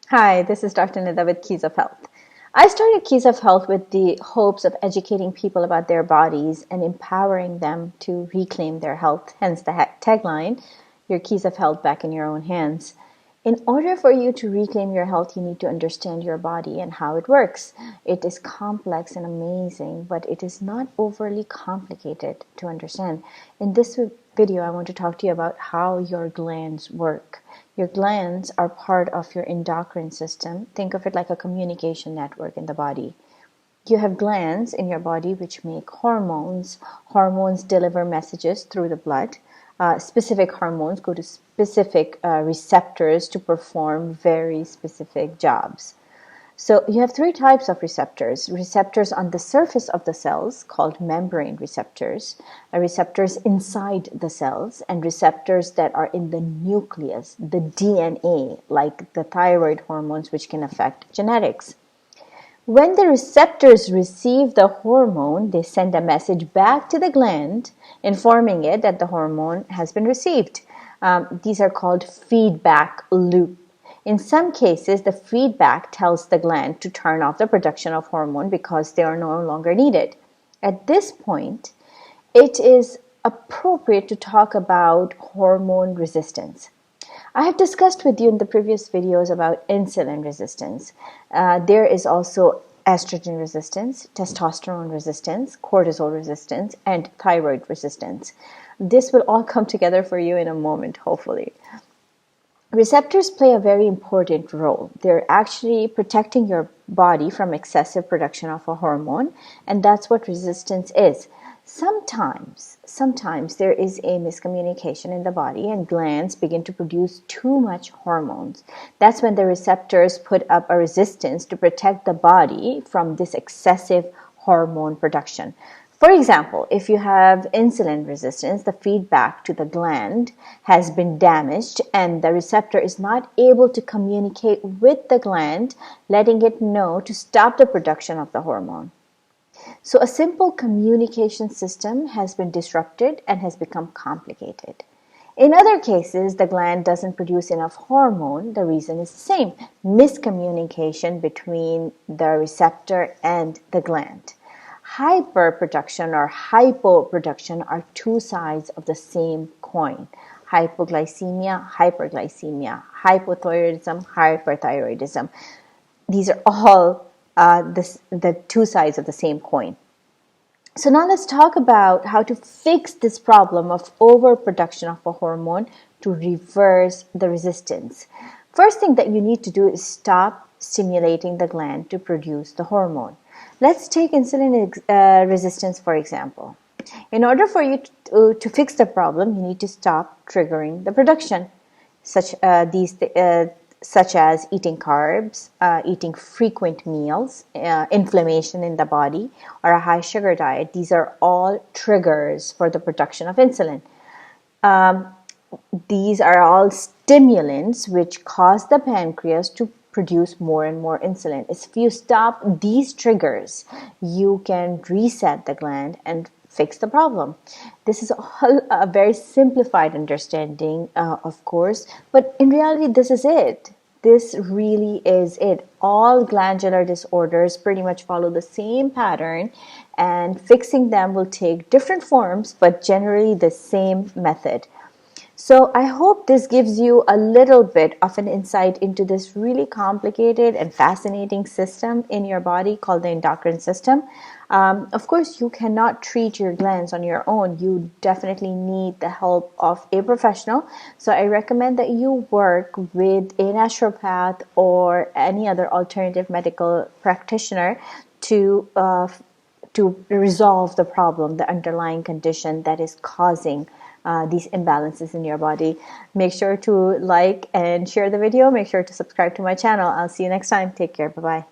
Hi, this is Dr. Nida with Keys of Health. I started Keys of Health with the hopes of educating people about their bodies and empowering them to reclaim their health, hence the tagline, Your Keys of Health Back in Your Own Hands. In order for you to reclaim your health, you need to understand your body and how it works. It is complex and amazing, but it is not overly complicated to understand. In this video, I want to talk to you about how your glands work. Your glands are part of your endocrine system. Think of it like a communication network in the body. You have glands in your body which make hormones. Hormones deliver messages through the blood. Specific hormones go to specific receptors to perform very specific jobs. So you have three types of receptors. Receptors on the surface of the cells, called membrane receptors, receptors inside the cells, and receptors that are in the nucleus, the DNA, like the thyroid hormones, which can affect genetics. When the receptors receive the hormone, they send a message back to the gland informing it that the hormone has been received. These are called feedback loop. In some cases, the feedback tells the gland to turn off the production of hormone because they are no longer needed. At this point, it is appropriate to talk about hormone resistance. I have discussed with you in the previous videos about insulin resistance. There is also estrogen resistance, testosterone resistance, cortisol resistance, and thyroid resistance. This will all come together for you in a moment, hopefully. Receptors play a very important role. They're actually protecting your body from excessive production of a hormone, and that's what resistance is. Sometimes there is a miscommunication in the body and glands begin to produce too much hormones. That's when the receptors put up a resistance to protect the body from this excessive hormone production. For example, if you have insulin resistance, the feedback to the gland has been damaged and the receptor is not able to communicate with the gland, letting it know to stop the production of the hormone. So a simple communication system has been disrupted and has become complicated. In other cases, the gland doesn't produce enough hormone. The reason is the same: miscommunication between the receptor and the gland. Hyperproduction or hypoproduction are two sides of the same coin. Hypoglycemia, hyperglycemia, hypothyroidism, hyperthyroidism. These are all the two sides of the same coin. So now let's talk about how to fix this problem of overproduction of a hormone to reverse the resistance. First thing that you need to do is stop stimulating the gland to produce the hormone. Let's take insulin resistance, for example. In order for you to fix the problem, you need to stop triggering the production, such as eating carbs, eating frequent meals, inflammation in the body, or a high sugar diet. These are all triggers for the production of insulin. These are all stimulants which cause the pancreas to produce more and more insulin. If you stop these triggers, you can reset the gland and fix the problem. This is all a very simplified understanding, of course, but in reality, this is it. This really is it. All glandular disorders pretty much follow the same pattern, and fixing them will take different forms, but generally the same method. So I hope this gives you a little bit of an insight into this really complicated and fascinating system in your body called the endocrine system. Of course, you cannot treat your glands on your own. You definitely need the help of a professional. So I recommend that you work with a naturopath or any other alternative medical practitioner to resolve the problem, the underlying condition that is causing these imbalances in your body. Make sure to like and share the video. Make sure to subscribe to my channel. I'll see you next time. Take care. Bye-bye.